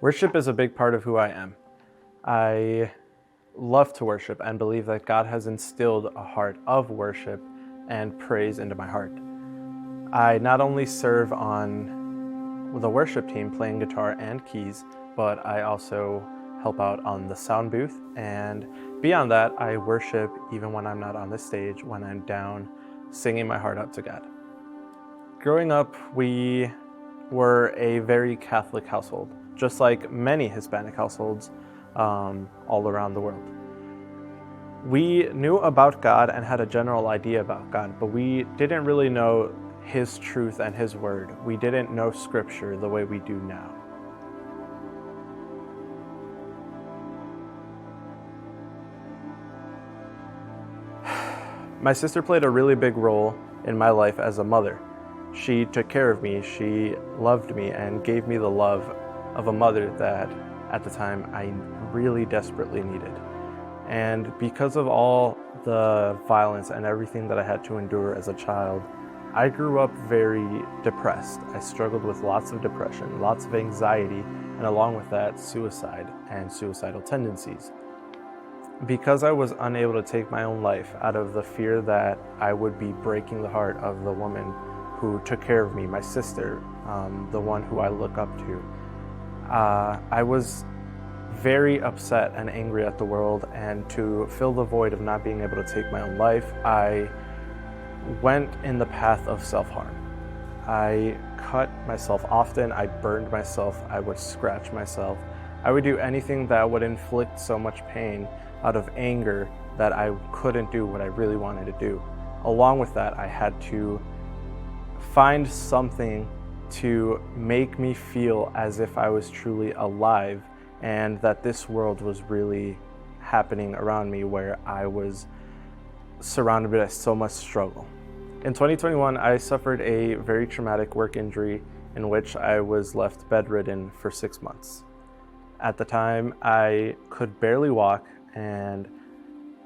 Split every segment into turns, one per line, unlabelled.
Worship is a big part of who I am. I love to worship and believe that God has instilled a heart of worship and praise into my heart. I not only serve on the worship team playing guitar and keys, but I also help out on the sound booth, and beyond that, I worship even when I'm not on the stage, when I'm down singing my heart out to God. Growing up, we were a very Catholic household, just like many Hispanic households all around the world. We knew about God and had a general idea about God, but we didn't really know His truth and His word. We didn't know Scripture the way we do now. My sister played a really big role in my life as a mother. She took care of me, she loved me, and gave me the love of a mother that at the time I really desperately needed. And because of all the violence and everything that I had to endure as a child, I grew up very depressed. I struggled with lots of depression, lots of anxiety, and along with that, suicide and suicidal tendencies. Because I was unable to take my own life out of the fear that I would be breaking the heart of the woman who took care of me, my sister, the one who I look up to, I was very upset and angry at the world, and to fill the void of not being able to take my own life, I went in the path of self-harm. I cut myself often, I burned myself, I would scratch myself. I would do anything that would inflict so much pain out of anger that I couldn't do what I really wanted to do. Along with that, I had to find something to make me feel as if I was truly alive and that this world was really happening around me, where I was surrounded by so much struggle. In 2021, I suffered a very traumatic work injury in which I was left bedridden for 6 months. At the time, I could barely walk and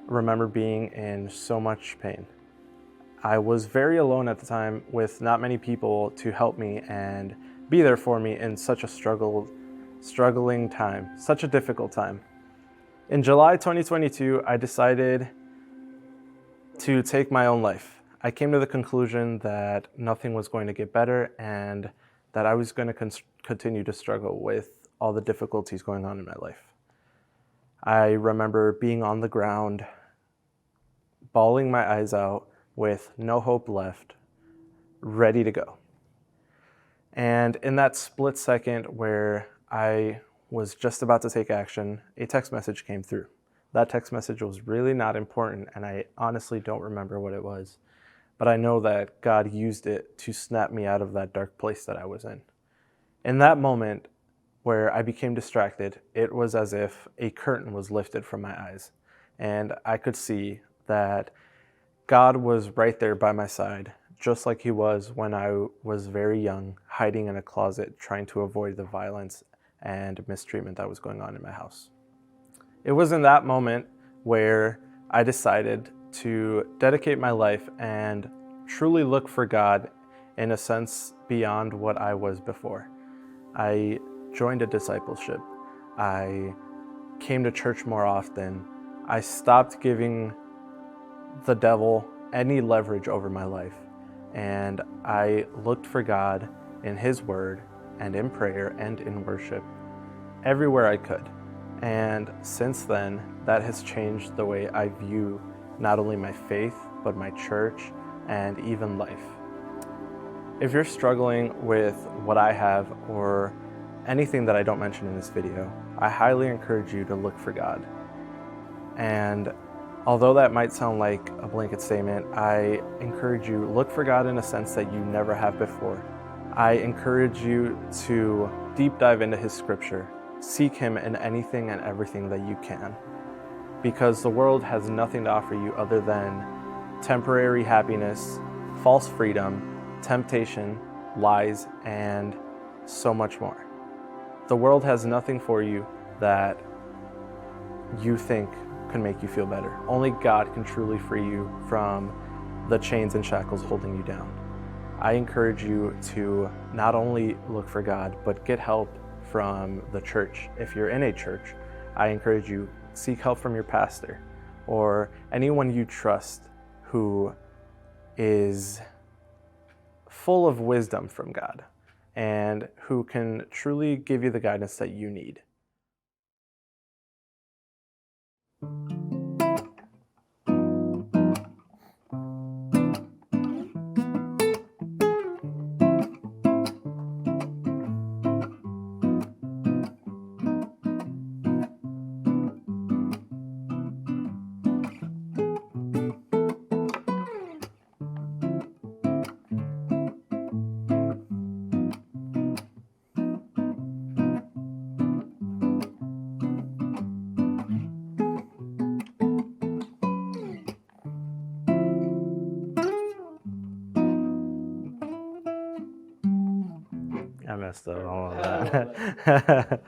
remember being in so much pain. I was very alone at the time, with not many people to help me and be there for me in such a struggling time, such a difficult time. In July 2022, I decided to take my own life. I came to the conclusion that nothing was going to get better and that I was going to continue to struggle with all the difficulties going on in my life. I remember being on the ground, bawling my eyes out with no hope left, ready to go. And in that split second where I was just about to take action, a text message came through. That text message was really not important, and I honestly don't remember what it was. But I know that God used it to snap me out of that dark place that I was in. In that moment, where I became distracted, it was as if a curtain was lifted from my eyes, and I could see that God was right there by my side, just like He was when I was very young, hiding in a closet, trying to avoid the violence and mistreatment that was going on in my house. It was in that moment where I decided to dedicate my life and truly look for God in a sense beyond what I was before. I joined a discipleship. I came to church more often. I stopped giving the devil any leverage over my life, and I looked for God in His word and in prayer and in worship everywhere I could. And since then, that has changed the way I view not only my faith, but my church and even life. If you're struggling with what I have or anything that I don't mention in this video, I highly encourage you to look for God. And although that might sound like a blanket statement, I encourage you, look for God in a sense that you never have before. I encourage you to deep dive into His Scripture. Seek Him in anything and everything that you can, because the world has nothing to offer you other than temporary happiness, false freedom, temptation, lies, and so much more. The world has nothing for you that you think can make you feel better. Only God can truly free you from the chains and shackles holding you down. I encourage you to not only look for God, but get help from the church. If you're in a church, I encourage you, seek help from your pastor or anyone you trust who is full of wisdom from God and who can truly give you the guidance that you need. I messed up all of that.